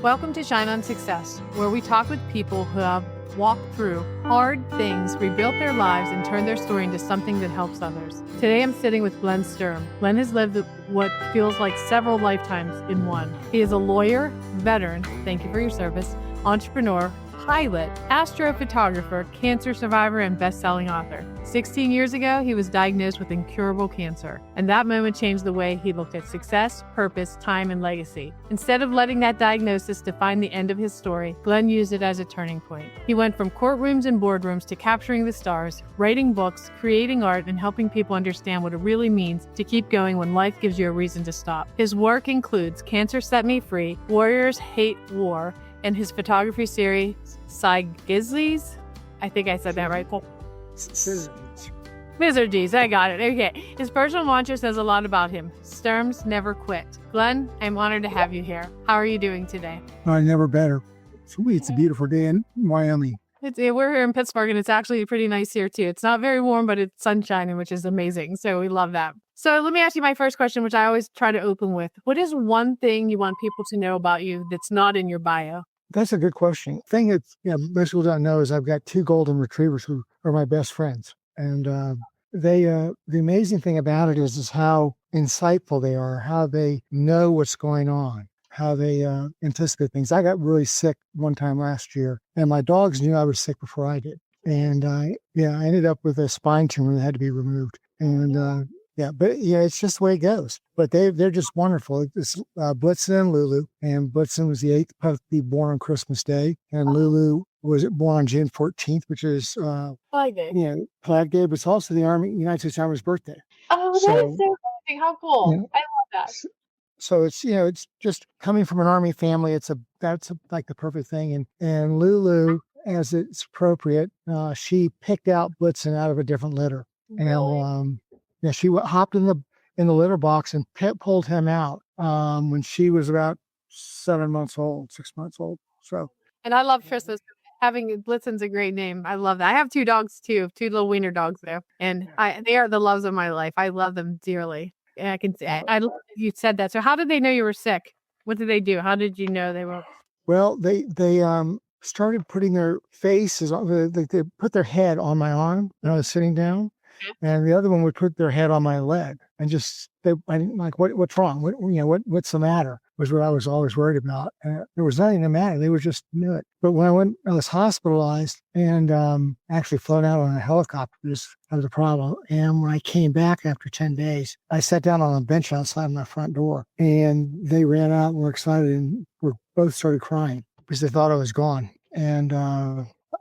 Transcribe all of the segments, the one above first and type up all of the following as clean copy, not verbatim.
Welcome to Shine on Success, where we talk with people who have walked through hard things, rebuilt their lives, and turned their story into something that helps others. Today I'm sitting with Glenn Sturm. Glenn has lived what feels like several lifetimes in one. He is a lawyer, veteran, thank you for your service, entrepreneur, pilot, astrophotographer, cancer survivor, and best-selling author. 16 years ago, he was diagnosed with incurable cancer, and that moment changed the way he looked at success, purpose, time, and legacy. Instead of letting that diagnosis define the end of his story, Glenn used it as a turning point. He went from courtrooms and boardrooms to capturing the stars, writing books, creating art, and helping people understand what it really means to keep going when life gives you a reason to stop. His work includes Cancer Set Me Free, Warriors Hate War, and his photography series, Gizlies. I think I said that right. Wizardies, I got it. Okay. His personal mantra says a lot about him. Sturms never quit. Glenn, I'm honored to have you here. How are you doing today? Never better. It's a beautiful day in Wyoming. We're here in Pittsburgh, and it's actually pretty nice here, too. It's not very warm, but it's sunshine, which is amazing. So we love that. So let me ask you my first question, which I always try to open with. What is one thing you want people to know about you that's not in your bio? That's a good question. The thing that most people don't know is I've got 2 golden retrievers who are my best friends. And the amazing thing about it is how insightful they are, how they know what's going on, how they anticipate things. I got really sick one time last year, and my dogs knew I was sick before I did. And I ended up with a spine tumor that had to be removed. And it's just the way it goes. But they're just wonderful. It's Blitzen and Lulu, and Blitzen was the 8th puppy born on Christmas Day, and Lulu was born on June 14th, which is Flag Day. Flag Day, but it's also the United States Army's birthday. Oh, that is so amazing! How cool! I love that. So it's just coming from an Army family. That's like the perfect thing. And Lulu, as it's appropriate, she picked out Blitzen out of a different litter, and she hopped in the litter box and pulled him out when she was about 6 months old. So, and I love Christmas. Having Blitzen's a great name. I love that. I have 2 dogs too, 2 little wiener dogs there, and they are the loves of my life. I love them dearly. And I can say I love that you said that. So, how did they know you were sick? What did they do? How did you know they were? Well, they started putting their faces on. They put their head on my arm when I was sitting down. And the other one would put their head on my leg, and I didn't like, what's wrong? What's the matter? Was what I was always worried about. There was nothing the matter. They just knew it. But when I was hospitalized and actually flown out on a helicopter, that was a problem. And when I came back after 10 days, I sat down on a bench outside my front door, and they ran out and were excited, and we both started crying because they thought I was gone. And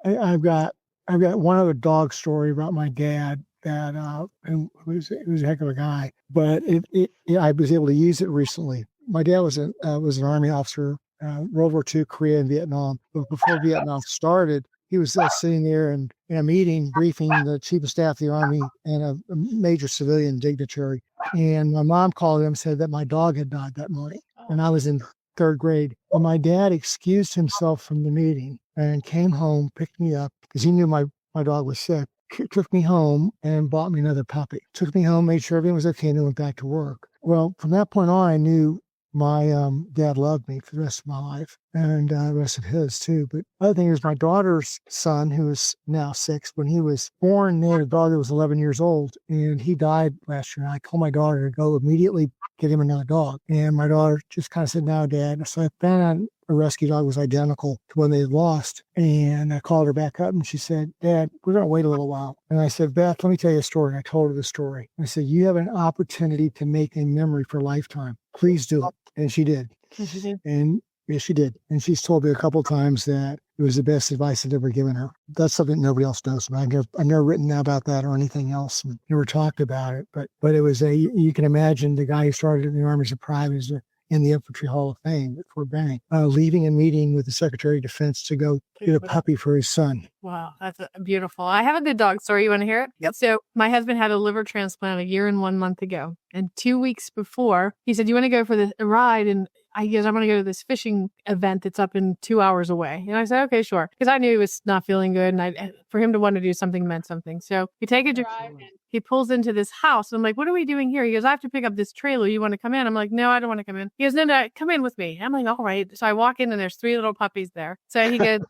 I've got one other dog story about my dad. That and it was a heck of a guy, but I was able to use it recently. My dad was an Army officer, World War II, Korea, and Vietnam. But before Vietnam started, he was sitting there in a meeting briefing the chief of staff of the Army and a major civilian dignitary. And my mom called him and said that my dog had died that morning, and I was in 3rd grade. Well, my dad excused himself from the meeting and came home, picked me up because he knew my dog was sick. Took me home and bought me another puppy. Took me home, made sure everything was okay, and then went back to work. Well, from that point on, I knew my dad loved me for the rest of my life, and the rest of his too. But the other thing is my daughter's son, who is now 6, when he was born, they had a dog that was 11 years old, and he died last year. And I called my daughter to go immediately get him another dog. And my daughter just kind of said, "No, Dad." So I found out a rescue dog was identical to one they had lost. And I called her back up, and she said, "Dad, we're going to wait a little while." And I said, "Beth, let me tell you a story." And I told her the story. I said, "You have an opportunity to make a memory for a lifetime. Please do it." And she did. And yes, she did. And she's told me a couple of times that it was the best advice I'd ever given her. That's something nobody else knows. I've never written about that or anything else. And never talked about it. But it was you can imagine the guy who started in the Army as a private is in the Infantry Hall of Fame at Fort Benning, leaving a meeting with the Secretary of Defense to go get a puppy for his son. Wow, that's beautiful. I have a good dog story. You want to hear it? Yep. So my husband had a liver transplant 1 year and 1 month ago. And 2 weeks before, he said, "You want to go for the ride?" And He goes, I'm going to go to this fishing event that's up in 2 hours away. And I said, okay, sure. Because I knew he was not feeling good. And for him to want to do something meant something. So we take a drive and he pulls into this house. I'm like, what are we doing here? He goes, I have to pick up this trailer. You want to come in? I'm like, no, I don't want to come in. He goes, no, come in with me. I'm like, all right. So I walk in and there's 3 little puppies there. So he goes,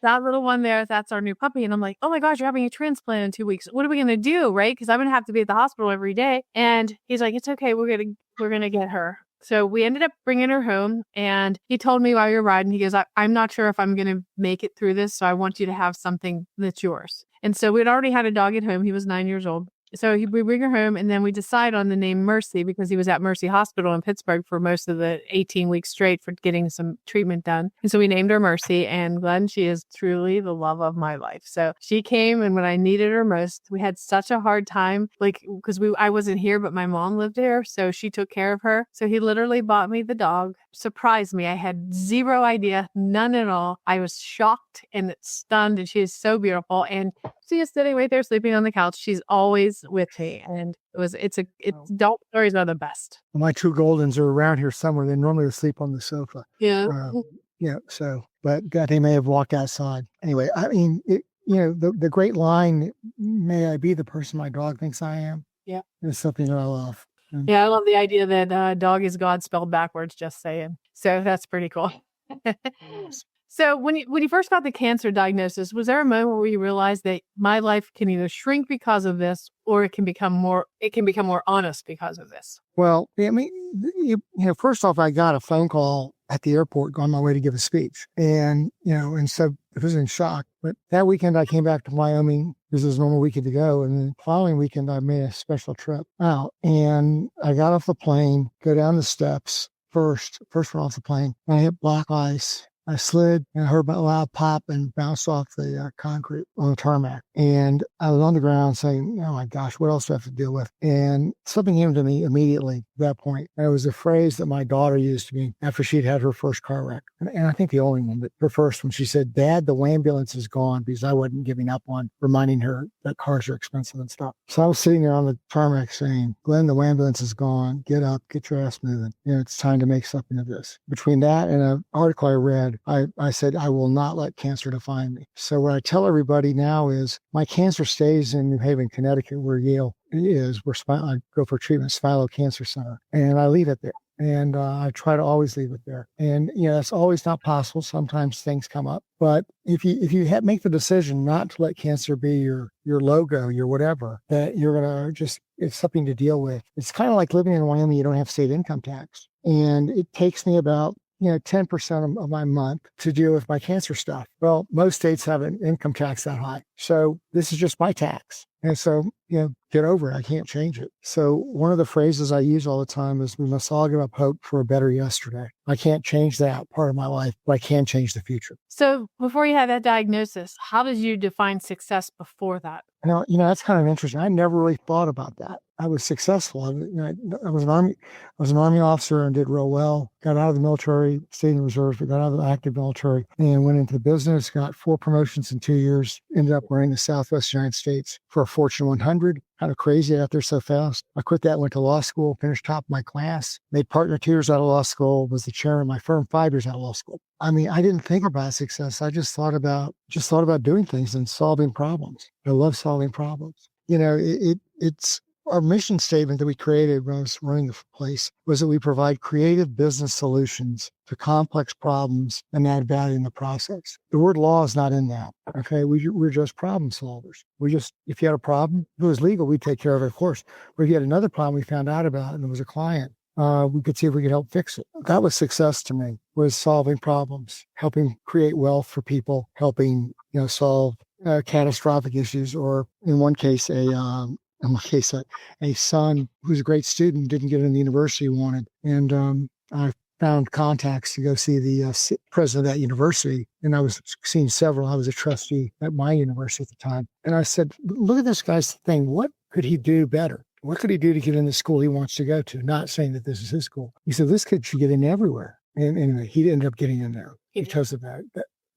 that little one there, that's our new puppy. And I'm like, oh my gosh, you're having a transplant in 2 weeks. What are we going to do? Right? Because I'm going to have to be at the hospital every day. And he's like, it's okay. We're going to get her. So we ended up bringing her home, and he told me while we were riding, he goes, I'm not sure if I'm going to make it through this. So I want you to have something that's yours. And so we'd already had a dog at home. He was 9 years old. So we bring her home, and then we decide on the name Mercy because he was at Mercy Hospital in Pittsburgh for most of the 18 weeks straight for getting some treatment done. And so we named her Mercy, and Glenn, she is truly the love of my life. So she came, and when I needed her most, we had such a hard time, like, because I wasn't here, but my mom lived here. So she took care of her. So he literally bought me the dog, surprised me. I had zero idea, none at all. I was shocked and stunned, and she is so beautiful. And she is sitting right there sleeping on the couch. She's always with me. And dog stories are the best. My 2 Goldens are around here somewhere. They normally sleep on the sofa. Yeah. But God, they may have walked outside. Anyway, I mean, the great line, may I be the person my dog thinks I am. Yeah. Is something that I love. Yeah, I love the idea that dog is God spelled backwards, just saying. So that's pretty cool. So when you first got the cancer diagnosis, was there a moment where you realized that my life can either shrink because of this, or it can become more honest because of this? Well, I mean, first off, I got a phone call at the airport on my way to give a speech, and so I was in shock. But that weekend I came back to Wyoming because it was a normal weekend to go, and then the following weekend I made a special trip out, and I got off the plane, go down the steps first one off the plane, and I hit black ice. I slid and I heard a loud pop and bounced off the concrete on the tarmac. And I was on the ground saying, oh my gosh, what else do I have to deal with? And something came to me immediately at that point. And it was a phrase that my daughter used to me after she'd had her first car wreck. And I think the only one, but her first one, she said, Dad, the ambulance is gone, because I wasn't giving up on reminding her that cars are expensive and stuff. So I was sitting there on the tarmac saying, Glenn, the ambulance is gone. Get up, get your ass moving. It's time to make something of this. Between that and an article I read, I said, I will not let cancer define me. So what I tell everybody now is my cancer stays in New Haven, Connecticut, where Yale is, where I go for treatment, Philo Cancer Center. And I leave it there. And I try to always leave it there. And, that's always not possible. Sometimes things come up. But if you make the decision not to let cancer be your logo, your whatever, that you're going to it's something to deal with. It's kind of like living in Wyoming. You don't have state income tax. And it takes me about 10% of my month to deal with my cancer stuff. Well, most states have an income tax that high. So this is just my tax. And so, get over it. I can't change it. So one of the phrases I use all the time is, we must all give up hope for a better yesterday. I can't change that part of my life, but I can change the future. So before you had that diagnosis, how did you define success before that? That's kind of interesting. I never really thought about that. I was successful. I was an army officer and did real well. Got out of the military, stayed in the reserves, but got out of the active military and went into the business. Got 4 promotions in 2 years. Ended up running the Southwest United States for a Fortune 100. Kind of crazy out there so fast. I quit that, went to law school, finished top of my class, made partner 2 years out of law school, was the chair of my firm 5 years out of law school. I mean, I didn't think about success. I just thought about doing things and solving problems. I love solving problems. It's our mission statement that we created when I was running the place was that we provide creative business solutions to complex problems and add value in the process. The word law is not in that. Okay. We're just problem solvers. If you had a problem, if it was legal, we'd take care of it, of course. But if you had another problem we found out about and it was a client, we could see if we could help fix it. That was success to me, was solving problems, helping create wealth for people, helping, solve catastrophic issues, or in one case, a son who's a great student didn't get in the university he wanted. And I found contacts to go see the president of that university. And I was seeing several. I was a trustee at my university at the time. And I said, look at this guy's thing. What could he do better? What could he do to get in the school he wants to go to? Not saying that this is his school. He said, this kid should get in everywhere. And anyway, he ended up getting in there because of that.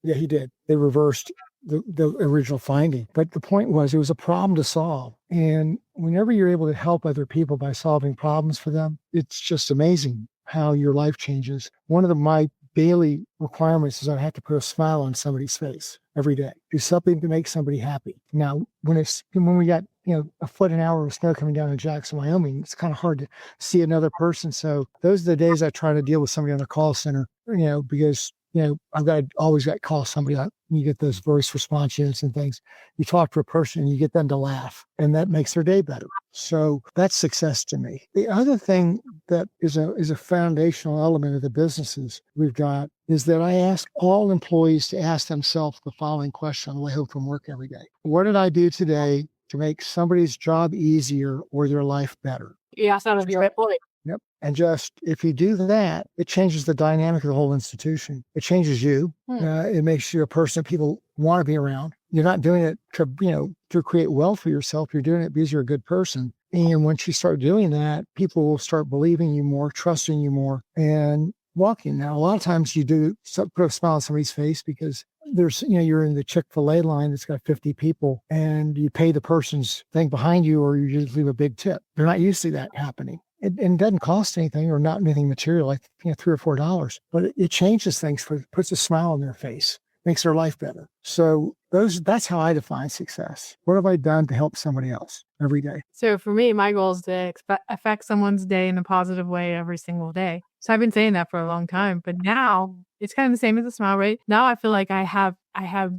Yeah, he did. They reversed the original finding. But the point was, it was a problem to solve. And whenever you're able to help other people by solving problems for them, it's just amazing how your life changes. One of my daily requirements is I have to put a smile on somebody's face every day. Do something to make somebody happy. Now, when we got a foot an hour of snow coming down in Jackson, Wyoming, it's kind of hard to see another person. So those are the days I try to deal with somebody on the call center. Because I've always got to call somebody up. You get those voice response units and things. You talk to a person and you get them to laugh, and that makes their day better. So that's success to me. The other thing that is a foundational element of the businesses we've got is that I ask all employees to ask themselves the following question on the way home from work every day. What did I do today to make somebody's job easier or their life better? You ask that of your employee. Yep. And just if you do that, it changes the dynamic of the whole institution. It changes you. It makes you a person that people want to be around. You're not doing it to create wealth for yourself. You're doing it because you're a good person. And once you start doing that, people will start believing you more, trusting you more, and walking. Now, a lot of times you do put a smile on somebody's face because there's, you're in the Chick-fil-A line that's got 50 people and you pay the person's thing behind you, or you just leave a big tip. They're not used to that happening. It doesn't cost anything or not anything material, like $3 or $4, but it changes things, puts a smile on their face, makes their life better. So that's how I define success. What have I done to help somebody else every day? So for me, my goal is to affect someone's day in a positive way every single day. So I've been saying that for a long time, but now it's kind of the same as a smile, right? Now I feel like I have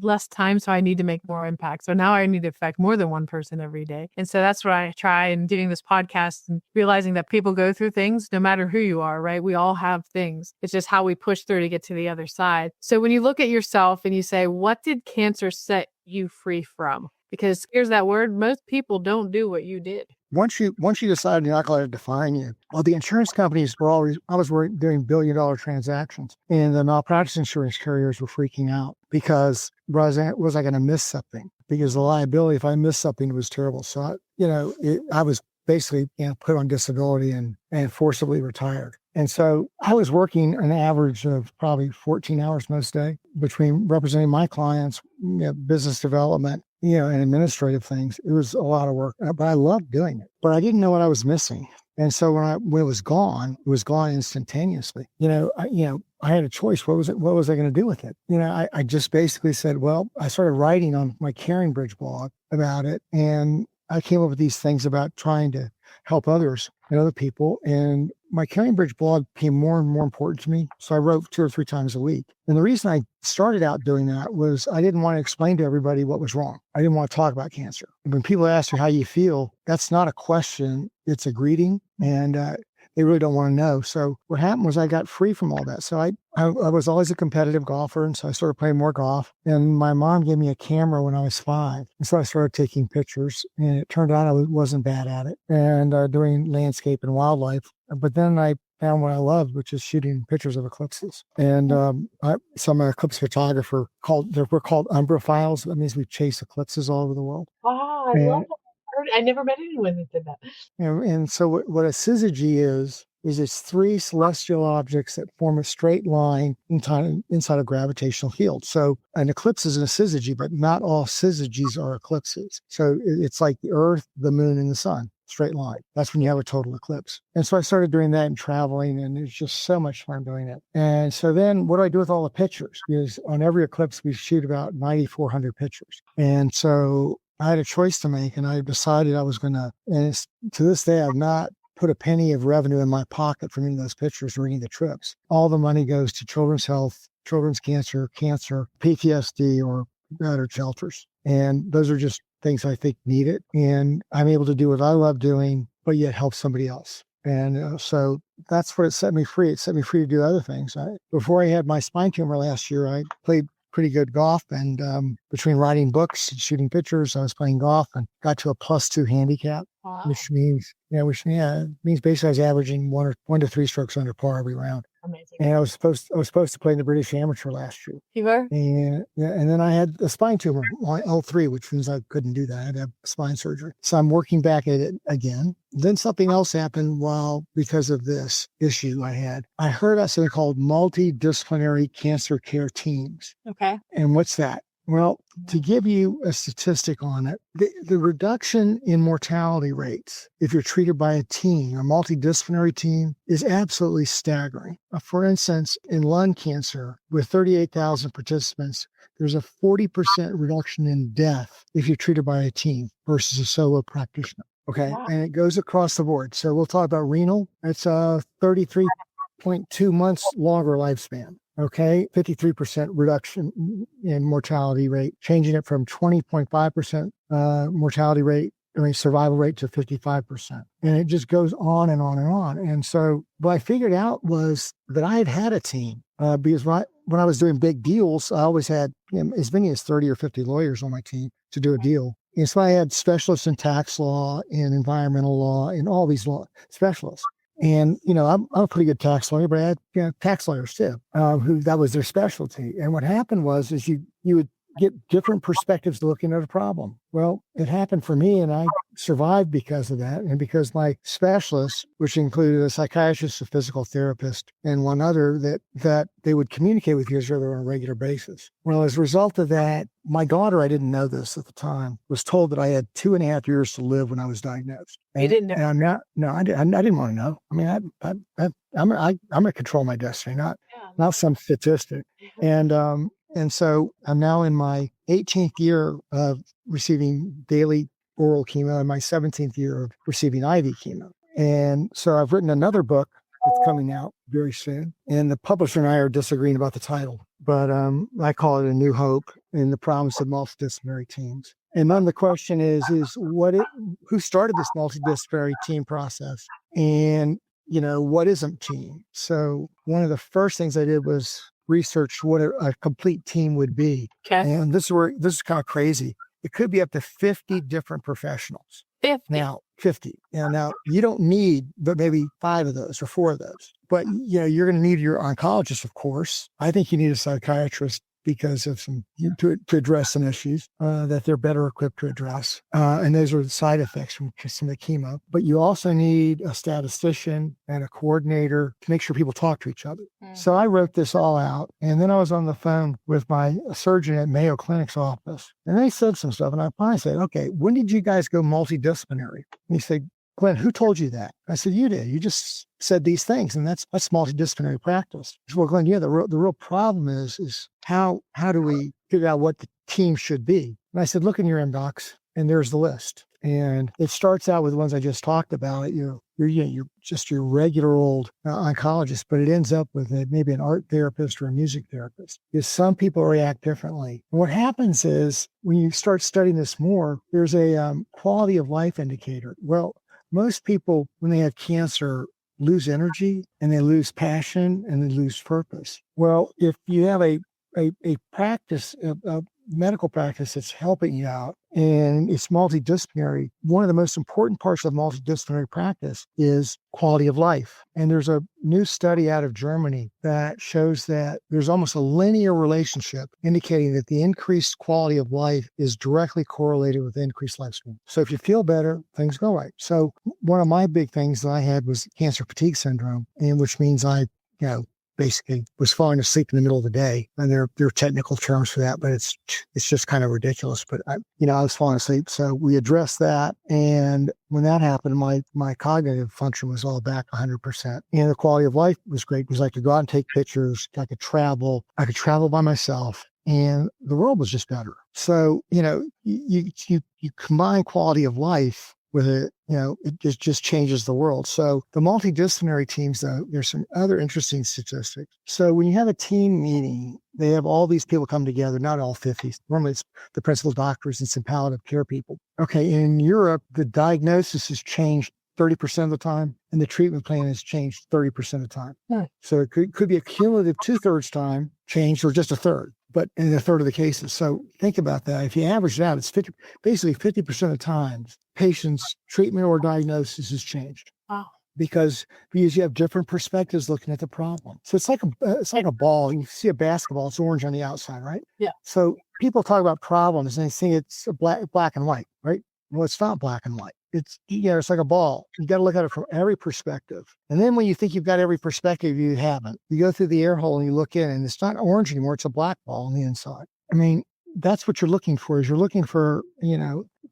less time, so I need to make more impact. So now I need to affect more than one person every day. And so that's what I try in doing this podcast and realizing that people go through things no matter who you are, right? We all have things. It's just how we push through to get to the other side. So when you look at yourself and you say, what did cancer set you free from? Because here's that word, most people don't do what you did. Once you decide you're not going to define you, well, the insurance companies I was doing $1 billion transactions, and the malpractice insurance carriers were freaking out because was I going to miss something? Because the liability, if I missed something, was terrible. So, I was basically put on disability and forcibly retired. And so I was working an average of probably 14 hours most day between representing my clients, business development, and administrative things. It was a lot of work, but I loved doing it. But I didn't know what I was missing. And so when it was gone instantaneously. I had a choice. What was I going to do with it? I just basically said, well, I started writing on my Caring Bridge blog about it. And I came up with these things about trying to help others and other people. And my Caring Bridge blog became more and more important to me. So I wrote 2 or 3 times a week. And the reason I started out doing that was I didn't want to explain to everybody what was wrong. I didn't want to talk about cancer. When people ask you how you feel, that's not a question. It's a greeting. And they really don't want to know. So what happened was I got free from all that. So I was always a competitive golfer. And so I started playing more golf. And my mom gave me a camera when I was 5. And so I started taking pictures. And it turned out I wasn't bad at it. And doing landscape and wildlife. But then I found what I loved, which is shooting pictures of eclipses. And so I'm an eclipse photographer. We're called umbrophiles. That means we chase eclipses all over the world. Oh, I love that. I never met anyone that did that. And so what a syzygy is it's 3 celestial objects that form a straight line inside a gravitational field. So an eclipse is a syzygy, but not all syzygies are eclipses. So it's like the Earth, the Moon, and the Sun. Straight line. That's when you have a total eclipse. And so I started doing that and traveling, and it's just so much fun doing it. And so then what do I do with all the pictures? Because on every eclipse, we shoot about 9,400 pictures. And so I had a choice to make, and I decided I was going to, and to this day, I've not put a penny of revenue in my pocket from any of those pictures or any of the trips. All the money goes to children's health, children's cancer, PTSD, or battered shelters. And those are just things I think need it. And I'm able to do what I love doing, but yet help somebody else. And so that's where it set me free. It set me free to do other things. Before I had my spine tumor last year, I played pretty good golf. And between writing books and shooting pictures, I was playing golf and got to a +2 handicap, Wow. which means basically I was averaging 1 to 3 strokes under par every round. Amazing. And I was supposed to play in the British Amateur last year. You were? And then I had a spine tumor, L3, which means I couldn't do that. I had to have spine surgery. So I'm working back at it again. Then something else happened because of this issue I had. I heard about something called multidisciplinary cancer care teams. Okay. And what's that? Well, to give you a statistic on it, the reduction in mortality rates, if you're treated by a team, a multidisciplinary team, is absolutely staggering. For instance, in lung cancer, with 38,000 participants, there's a 40% reduction in death if you're treated by a team versus a solo practitioner. Okay. Wow. And it goes across the board. So we'll talk about renal. It's a 33.2 months longer lifespan. Okay, 53% reduction in mortality rate, changing it from 20.5% mortality rate, survival rate to 55%. And it just goes on and on and on. And so what I figured out was that I had a team because when I was doing big deals, I always had as many as 30 or 50 lawyers on my team to do a deal. And so I had specialists in tax law, in environmental law, in all these law specialists. And, I'm a pretty good tax lawyer, but I had tax lawyers too, who that was their specialty. And what happened was you would get different perspectives looking at a problem. Well, it happened for me, and I survived because of that. And because my specialists, which included a psychiatrist, a physical therapist, and one other that they would communicate with each other on a regular basis. Well, as a result of that, my daughter, I didn't know this at the time, was told that I had 2.5 years to live when I was diagnosed. You didn't know? And I didn't want to know. I mean, I'm going to control my destiny, not some statistic. And so I'm now in my 18th year of receiving daily oral chemo and my 17th year of receiving IV chemo. And so I've written another book that's coming out very soon. And the publisher and I are disagreeing about the title, but I call it A New Hope in the Promise of Multidisciplinary Teams. And then the question is who started this multidisciplinary team process? And, what isn't team? So one of the first things I did was research what a complete team would be. Okay. And this is kind of crazy. It could be up to 50 different professionals. 50. Now, 50. Now you don't need but maybe 5 of those or 4 of those. But you're going to need your oncologist, of course. I think you need a psychiatrist because of to address some issues that they're better equipped to address. And those are the side effects from some of the chemo. But you also need a statistician and a coordinator to make sure people talk to each other. Mm-hmm. So I wrote this all out. And then I was on the phone with my surgeon at Mayo Clinic's office. And they said some stuff. And I finally said, okay, when did you guys go multidisciplinary? And he said, Glenn, who told you that? I said, you did. You just said these things, and that's multidisciplinary practice. He said, well, Glenn, the real problem is how do we figure out what the team should be? And I said, look in your inbox, and there's the list. And it starts out with the ones I just talked about. You're just your regular old oncologist, but it ends up with maybe an art therapist or a music therapist. Because some people react differently. And what happens is when you start studying this more, there's a quality of life indicator. Well, most people, when they have cancer, lose energy and they lose passion and they lose purpose. Well, if you have a practice, a medical practice that's helping you out and it's multidisciplinary, one of the most important parts of multidisciplinary practice is quality of life. And there's a new study out of Germany that shows that there's almost a linear relationship indicating that the increased quality of life is directly correlated with increased lifespan. So if you feel better, things go right. So one of my big things that I had was cancer fatigue syndrome, and which means I, basically was falling asleep in the middle of the day. And there are technical terms for that, but it's just kind of ridiculous. But I was falling asleep. So we addressed that. And when that happened, my cognitive function was all back 100%. And the quality of life was great because I could go out and take pictures. I could travel by myself. And the world was just better. So, you combine quality of life with it, it just changes the world. So the multidisciplinary teams, though, there's some other interesting statistics. So when you have a team meeting, they have all these people come together, not all 50. Normally it's the principal doctors and some palliative care people. Okay, in Europe, the diagnosis has changed 30% of the time, and the treatment plan has changed 30% of the time. Nice. So it could be a cumulative 2/3 time change or just a third, but in a third of the cases. So think about that. If you average it out, it's basically 50% of the times patients' treatment or diagnosis has changed. Wow. Because you have different perspectives looking at the problem. So it's like a ball. You see a basketball, it's orange on the outside, right? Yeah. So people talk about problems and they think it's black and white, right? Well, it's not black and white. It's like a ball. You got to look at it from every perspective. And then when you think you've got every perspective, you haven't. You go through the air hole and you look in and it's not orange anymore. It's a black ball on the inside. I mean, that's what you're looking for, is you're looking for,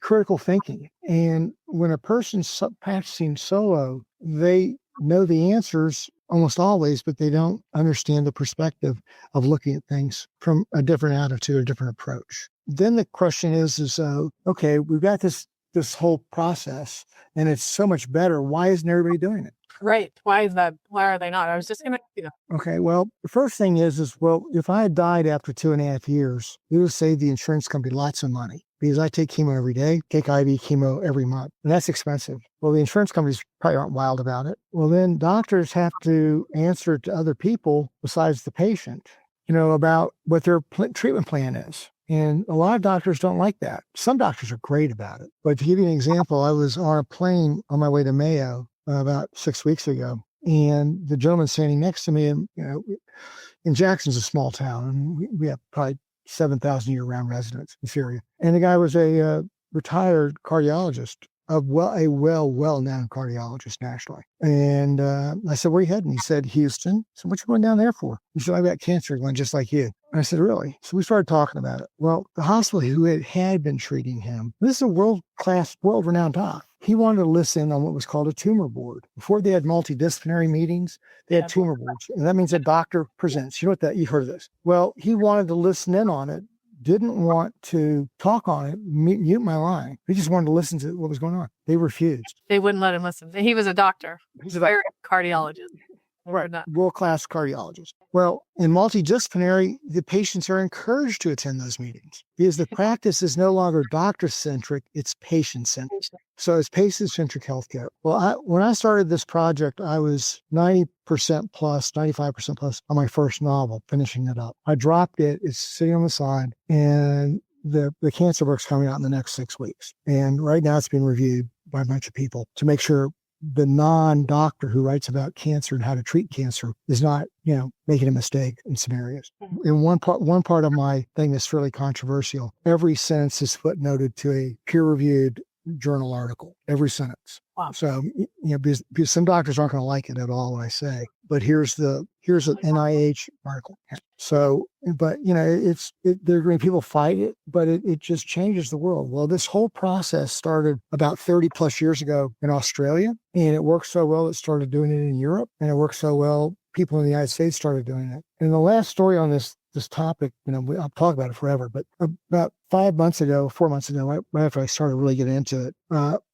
critical thinking. And when a person's practicing solo, they know the answers almost always, but they don't understand the perspective of looking at things from a different attitude, a different approach. Then the question is, okay, we've got this whole process and it's so much better. Why isn't everybody doing it? Right. Why is that? Why are they not? I was just going to, Okay, well, the first thing is, well, if I had died after 2.5 years, it would save the insurance company lots of money because I take chemo every day, take IV chemo every month, and that's expensive. Well, the insurance companies probably aren't wild about it. Well, then doctors have to answer to other people besides the patient, about what their treatment plan is. And a lot of doctors don't like that. Some doctors are great about it. But to give you an example, I was on a plane on my way to Mayo about 6 weeks ago. And the gentleman standing next to me, and and Jackson's a small town, and we have probably 7,000 year-round residents in this area. And the guy was a retired cardiologist, a well-known cardiologist nationally. And I said, "Where are you heading?" He said, "Houston." I said, "What you going down there for?" He said, "I've got cancer, Glenn, just like you." And I said, "Really?" So we started talking about it. Well, the hospital who had been treating him, this is a world-class, world-renowned doc. He wanted to listen on what was called a tumor board. Before they had multidisciplinary meetings, they had tumor boards. And that means a doctor presents. You know what you've heard of this. Well, he wanted to listen in on it, didn't want to talk on it, mute my line. He just wanted to listen to what was going on. They refused. they wouldn't let him listen. He was a doctor. He's a Very cardiologist. right, world-class cardiologist. Well, in multidisciplinary, the patients are encouraged to attend those meetings because the practice is no longer doctor-centric, it's patient-centric. So it's patient-centric healthcare. Well, when I started this project, I was 90% plus, 95% plus on my first novel, finishing it up. I dropped it. It's sitting on the side, and the cancer book's coming out in the next 6 weeks. And right now it's being reviewed by a bunch of people to make sure the non-doctor who writes about cancer and how to treat cancer is not, making a mistake in some areas. In one part of my thing that's fairly controversial, every sentence is footnoted to a peer-reviewed journal article, every sentence. Wow. So, because some doctors aren't going to like it at all what I say, but here's an NIH article. So, but there are going to be people fight it, but it just changes the world. Well, this whole process started about 30 plus years ago in Australia, and it worked so well, it started doing it in Europe, and it worked so well, people in the United States started doing it. And the last story on this topic, I'll talk about it forever, but about 4 months ago, right after I started really getting into it,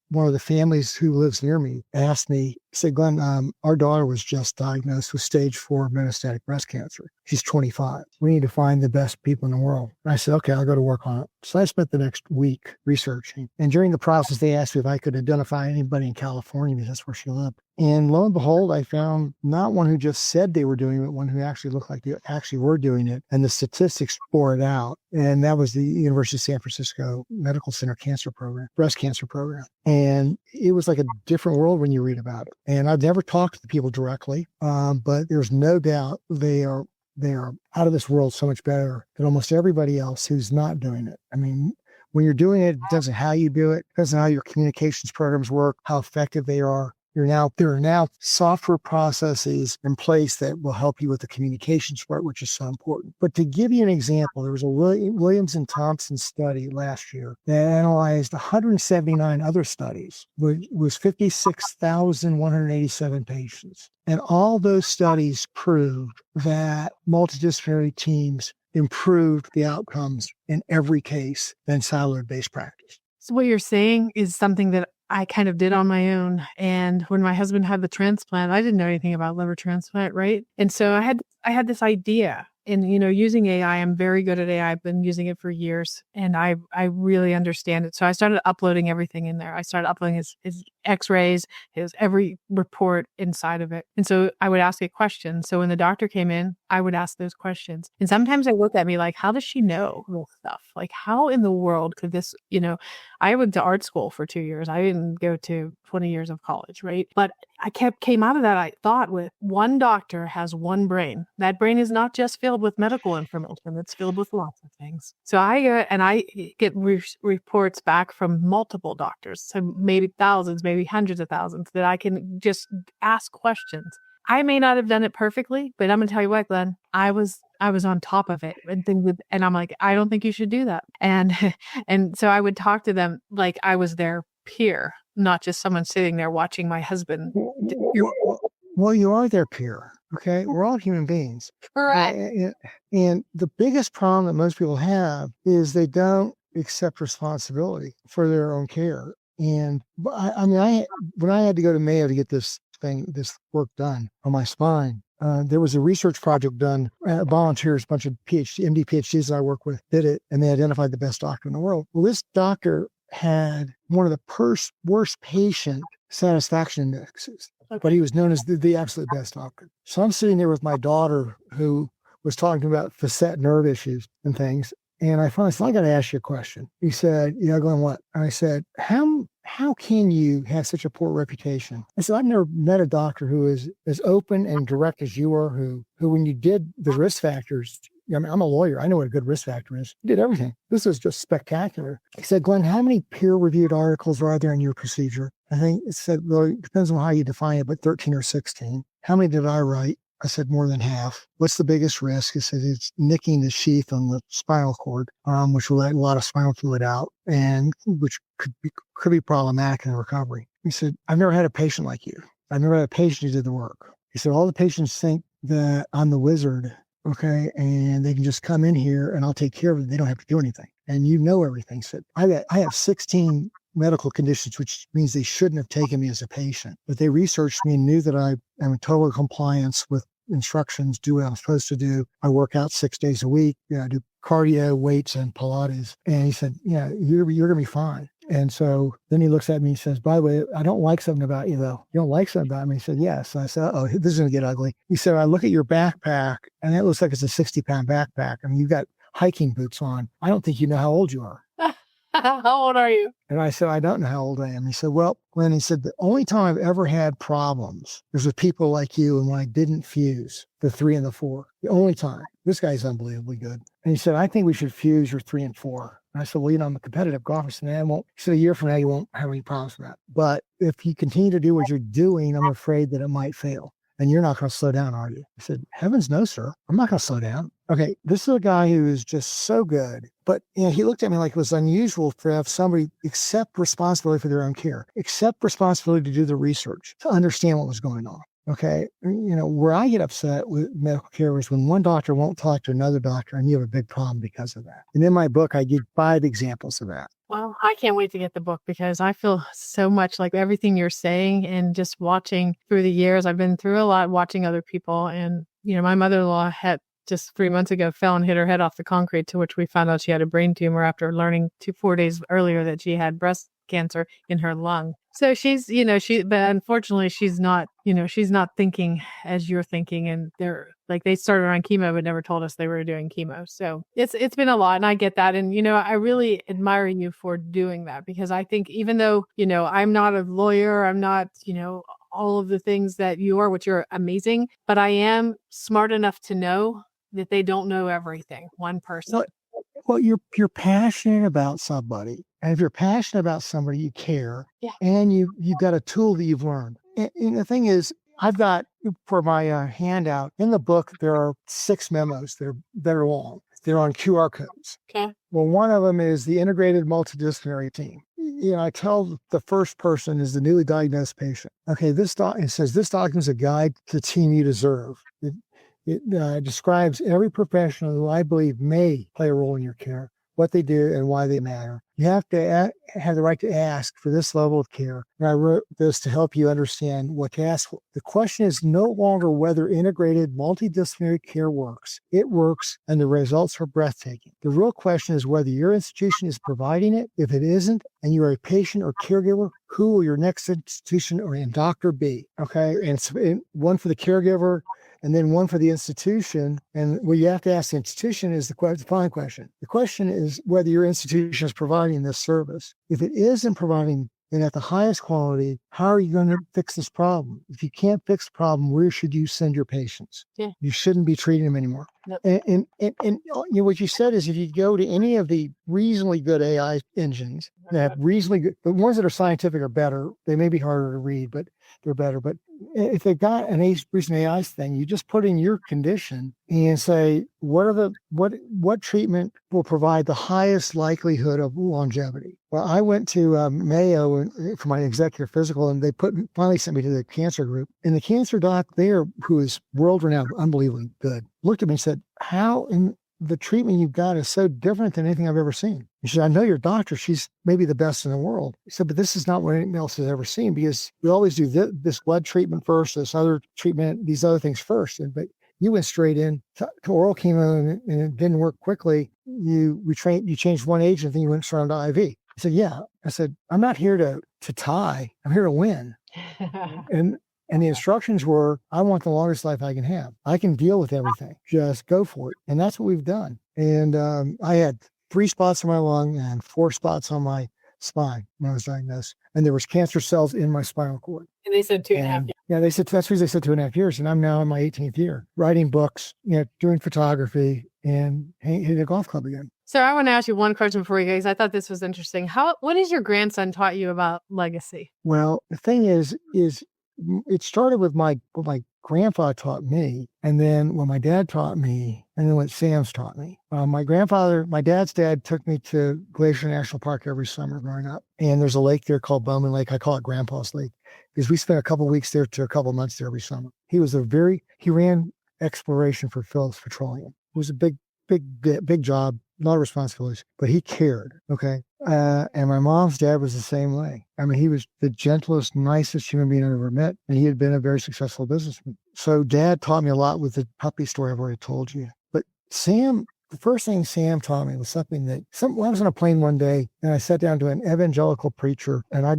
one of the families who lives near me asked me, said, "Glenn, our daughter was just diagnosed with stage 4 metastatic breast cancer. She's 25. We need to find the best people in the world." And I said, "Okay, I'll go to work on it." So I spent the next week researching. And during the process, they asked me if I could identify anybody in California because that's where she lived. And lo and behold, I found not one who just said they were doing it, one who actually looked like they actually were doing it. And the statistics bore it out. And that was the University of San Francisco Medical Center cancer program, breast cancer program. And it was like a different world when you read about it. And I've never talked to the people directly, but there's no doubt they are out of this world so much better than almost everybody else who's not doing it. I mean, when you're doing it, it doesn't how you do it, it doesn't how your communications programs work, how effective they are. There are now software processes in place that will help you with the communications part, which is so important. But to give you an example, there was a Williams and Thompson study last year that analyzed 179 other studies, which was 56,187 patients. And all those studies proved that multidisciplinary teams improved the outcomes in every case than siloed-based practice. So what you're saying is something that I kind of did on my own. And when my husband had the transplant, I didn't know anything about liver transplant, right? And so I had this idea. And, using AI, I'm very good at AI. I've been using it for years and I really understand it. So I started uploading everything in there. I started uploading his x-rays, his every report inside of it. And so I would ask it questions. So when the doctor came in, I would ask those questions. And sometimes I look at me like, how does she know this stuff? Like, how in the world could this, I went to art school for 2 years. I didn't go to 20 years of college, right? But I came out of that, I thought, with one doctor has one brain. That brain is not just filled with medical information. It's filled with lots of things. So I get reports back from multiple doctors, so maybe thousands, maybe hundreds of thousands, that I can just ask questions. I may not have done it perfectly, but I'm going to tell you what, Glenn, I was I was on top of it and I'm like, I don't think you should do that. And, and so I would talk to them like I was their peer, not just someone sitting there watching my husband. Well, you are their peer. Okay. We're all human beings. Correct. And the biggest problem that most people have is they don't accept responsibility for their own care. And when I had to go to Mayo to get this work done on my spine, there was a research project done. Volunteers, a bunch of MD, PhDs that I work with did it, and they identified the best doctor in the world. Well, this doctor had one of the worst patient satisfaction indexes, but he was known as the absolute best doctor. So I'm sitting there with my daughter who was talking about facet nerve issues and things. And I finally said, I got to ask you a question. He said, Glenn, what? And I said, how can you have such a poor reputation? I said, I've never met a doctor who is as open and direct as you are, who when you did the risk factors, I mean, I'm a lawyer. I know what a good risk factor is. You did everything. This was just spectacular. He said, Glenn, how many peer-reviewed articles are there in your procedure? I think it said, well, it depends on how you define it, but 13 or 16. How many did I write? I said, more than half. What's the biggest risk? He said, it's nicking the sheath on the spinal cord, which will let a lot of spinal fluid out, and which could be problematic in recovery. He said, I've never had a patient like you. I've never had a patient who did the work. He said, all the patients think that I'm the wizard, okay, and they can just come in here and I'll take care of it. They don't have to do anything. And you know everything. He said, I have 16 medical conditions, which means they shouldn't have taken me as a patient. But they researched me and knew that I am in total compliance with instructions, do what I'm supposed to do. I work out 6 days a week. I do cardio, weights, and Pilates. And he said, you're going to be fine. And so then he looks at me and says, by the way, I don't like something about you, though. You don't like something about me? He said, yes. And I said, oh, this is going to get ugly. He said, I look at your backpack, and it looks like it's a 60-pound backpack. I mean, you've got hiking boots on. I don't think you know how old you are. How old are you? And I said, I don't know how old I am. He said, well, Glenn, he said, the only time I've ever had problems was with people like you and when I didn't fuse the 3 and the 4. The only time. This guy's unbelievably good. And he said, I think we should fuse your 3 and 4. And I said, well, I'm a competitive golfer. So he said, a year from now, you won't have any problems with that. But if you continue to do what you're doing, I'm afraid that it might fail. And you're not going to slow down, are you? I said, heavens no, sir. I'm not going to slow down. Okay, this is a guy who is just so good. But he looked at me like it was unusual to have somebody accept responsibility for their own care, accept responsibility to do the research, to understand what was going on. Okay, where I get upset with medical care is when one doctor won't talk to another doctor and you have a big problem because of that. And in my book, I give 5 examples of that. Well, I can't wait to get the book because I feel so much like everything you're saying, and just watching through the years, I've been through a lot watching other people. And, my mother-in-law had just 3 months ago fell and hit her head off the concrete, to which we found out she had a brain tumor after learning 4 days earlier that she had breast cancer in her lung. So she's, but unfortunately she's not, she's not thinking as you're thinking. And they started on chemo, but never told us they were doing chemo. So it's been a lot, and I get that. And, I really admire you for doing that, because I think even though, I'm not a lawyer, I'm not, all of the things that you are, which you're amazing, but I am smart enough to know that they don't know everything. One person. Well, you're passionate about somebody. And if you're passionate about somebody, you care. Yeah. And you've got a tool that you've learned. And the thing is, I've got, for my handout, in the book, there are 6 memos that are long. They're on QR codes. Okay. Well, one of them is the integrated multidisciplinary team. I tell the first person is the newly diagnosed patient. Okay, it says this document is a guide to the team you deserve. It describes every professional who I believe may play a role in your care, what they do, and why they matter. You have to have the right to ask for this level of care. And I wrote this to help you understand what to ask for. The question is no longer whether integrated multidisciplinary care works. It works, and the results are breathtaking. The real question is whether your institution is providing it. If it isn't, and you are a patient or caregiver, who will your next institution or doctor be? Okay, and one for the caregiver, and then one for the institution. And what you have to ask the institution is the following question. The question is whether your institution is providing this service. If it isn't providing And at the highest quality, how are you going to fix this problem? If you can't fix the problem, where should you send your patients? Yeah. You shouldn't be treating them anymore. Yep. And what you said is if you go to any of the reasonably good AI engines that have reasonably good, the ones that are scientific are better. They may be harder to read, but they're better. But if they've got an recent AI thing, you just put in your condition and say, what treatment will provide the highest likelihood of longevity? Well, I went to Mayo for my executive physical, and they finally sent me to the cancer group. And the cancer doc there, who is world-renowned, unbelievably good, looked at me and said, how in the treatment you've got is so different than anything I've ever seen. He said, I know your doctor, she's maybe the best in the world. He said, but this is not what anyone else has ever seen, because we always do this blood treatment first, this other treatment, these other things first. But you went straight in to oral chemo and it didn't work quickly. You changed one agent, then you went straight on to IV. He said, yeah. I said, I'm not here to tie. I'm here to win. And the instructions were, I want the longest life I can have. I can deal with everything. Just go for it. And that's what we've done. And I had 3 spots on my lung and 4 spots on my spine when I was diagnosed. And there was cancer cells in my spinal cord. And they said 2.5 years. Yeah, they said, that's what they said 2.5 years. And I'm now in my 18th year, writing books, doing photography and hitting a golf club again. So I want to ask you one question before we go, because I thought this was interesting. What has your grandson taught you about legacy? Well, the thing is it started with what my grandfather taught me, and then what my dad taught me, and then what Sam's taught me. My dad's dad took me to Glacier National Park every summer growing up. And there's a lake there called Bowman Lake. I call it Grandpa's Lake because we spent a couple of weeks there to a couple of months there every summer. He ran exploration for Phillips Petroleum. It was a big job, a lot of responsibilities, but he cared. Okay. And my mom's dad was the same way. I mean, he was the gentlest, nicest human being I've ever met. And he had been a very successful businessman. So dad taught me a lot with the puppy story I've already told you. But Sam, the first thing Sam taught me was something I was on a plane one day and I sat down to an evangelical preacher and I,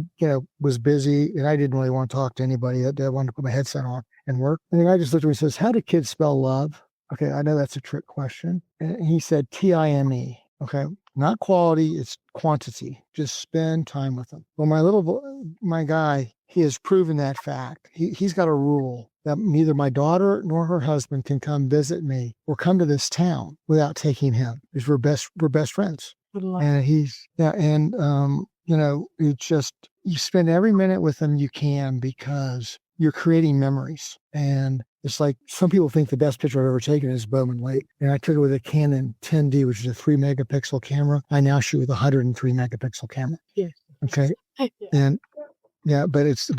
was busy and I didn't really want to talk to anybody. I wanted to put my headset on and work. And the guy just looked at me and says, how do kids spell love? Okay. I know that's a trick question. And he said, Time. Okay. Not quality, it's quantity. Just spend time with them. Well, my guy, he has proven that fact. He's got a rule that neither my daughter nor her husband can come visit me or come to this town without taking him, because we're best friends. And it's just, you spend every minute with them you can because you're creating memories. And it's like some people think the best picture I've ever taken is Bowman Lake. And I took it with a Canon 10D, which is a 3 megapixel camera. I now shoot with a 103 megapixel camera. Yeah. Okay. Yeah. And yeah, but it's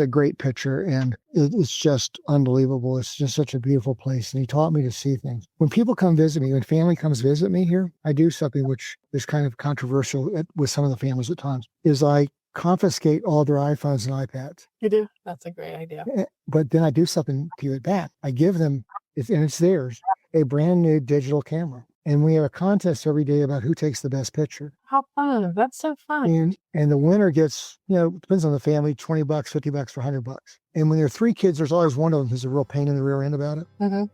a great picture and it's just unbelievable. It's just such a beautiful place. And he taught me to see things. When people come visit me, when family comes visit me here, I do something which is kind of controversial with some of the families at times, is I confiscate all their iPhones and iPads. You do? That's a great idea. But then I do something to it back. I give them, and it's theirs, a brand new digital camera. And we have a contest every day about who takes the best picture. How fun. That's so fun. And the winner gets, depends on the family, $20, $50 for $100. And when there are 3 kids, there's always one of them who's a real pain in the rear end about it. Mm-hmm.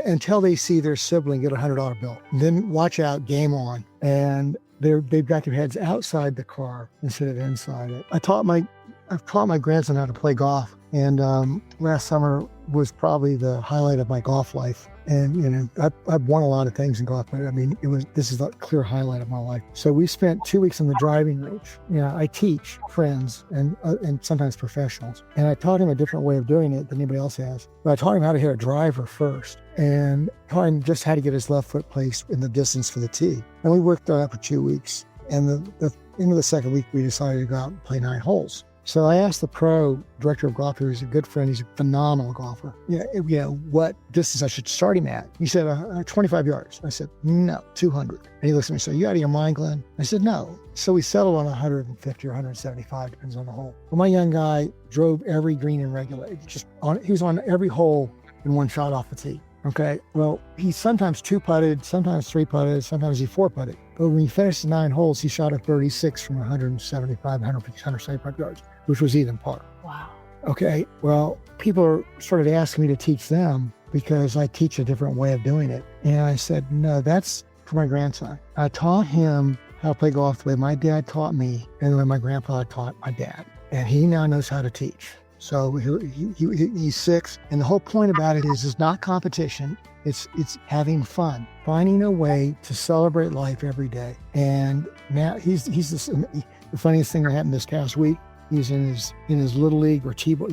Until they see their sibling get a $100 bill. And then watch out, game on. And they've got their heads outside the car instead of inside it. I've taught my grandson how to play golf. And last summer was probably the highlight of my golf life. And, I've won a lot of things in golf, but I mean, this is a clear highlight of my life. So we spent 2 weeks on the driving range. I teach friends and sometimes professionals. And I taught him a different way of doing it than anybody else has. But I taught him how to hit a driver first and taught him just how to get his left foot placed in the distance for the tee. And we worked on that for 2 weeks. And the end of the second week, we decided to go out and play 9 holes. So I asked the pro director of golf, who's a good friend, he's a phenomenal golfer, what distance I should start him at. He said, 25 yards. I said, no, 200. And he looks at me and said, you out of your mind, Glenn? I said, no. So we settled on 150 or 175, depends on the hole. Well, my young guy drove every green and regulated. He was on every hole in one shot off the tee. Okay, well, he sometimes 2-putted, sometimes 3-putted, sometimes he 4-putted. But when he finished the 9 holes, he shot a 36 from 175, 150, 175 yards, which was even par. Wow. Okay, well, people started asking me to teach them because I teach a different way of doing it. And I said, no, that's for my grandson. I taught him how to play golf the way my dad taught me and the way my grandpa taught my dad. And he now knows how to teach. So he's 6. And the whole point about it is not competition. It's having fun, finding a way to celebrate life every day. And now he's this, the funniest thing that happened this past week. He's in his little league or T-ball.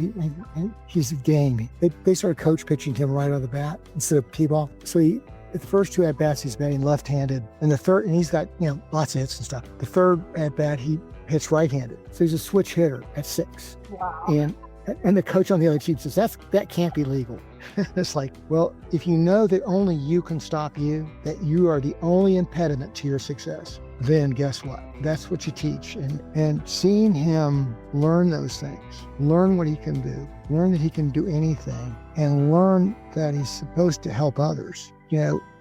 He's a game. They started coach pitching him right out of the bat instead of T-ball. So the first 2 at bats he's batting left-handed, and the third, and he's got lots of hits and stuff. The third at bat he hits right-handed. So he's a switch hitter at 6. Wow. And the coach on the other team says that can't be legal. It's like, well, if you know that only you can stop you, that you are the only impediment to your success, then guess what? That's what you teach. And seeing him learn those things, learn what he can do, learn that he can do anything, and learn that he's supposed to help others.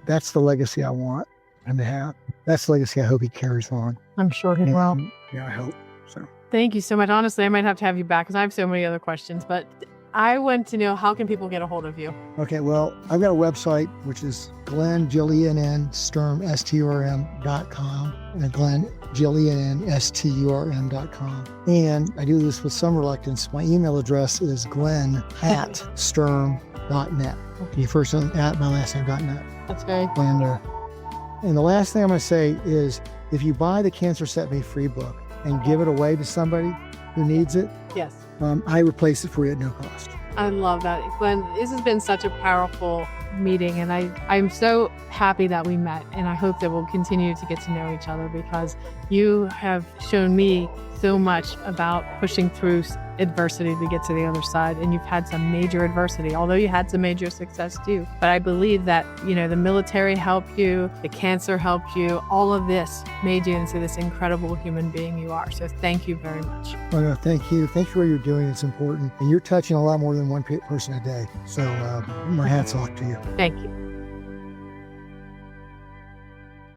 That's the legacy I want him to have. That's the legacy I hope he carries on. I'm sure he will. Yeah, I hope so. Thank you so much. Honestly, I might have to have you back because I have so many other questions, but I want to know, how can people get a hold of you? Okay, well, I've got a website, which is Glenn, Sturm, STURM.com, and Glenn, STURM.com. And I do this with some reluctance. My email address is glenn@sturm.net. You first name at my last name.net. That's very cool. And the last thing I'm going to say is, if you buy the Cancer Set Me Free book and give it away to somebody who needs it, Yes. I replace it for you at no cost. I love that. Glenn, this has been such a powerful meeting, and I'm so happy that we met, and I hope that we'll continue to get to know each other, because you have shown me so much about pushing through adversity to get to the other side, and you've had some major adversity, although you had some major success too. But I believe that, the military helped you, the cancer helped you, all of this made you into this incredible human being you are. So thank you very much. Well, no, thank you. Thank you for what you're doing. It's important. And you're touching a lot more than one person a day. So my hat's off to you. Thank you.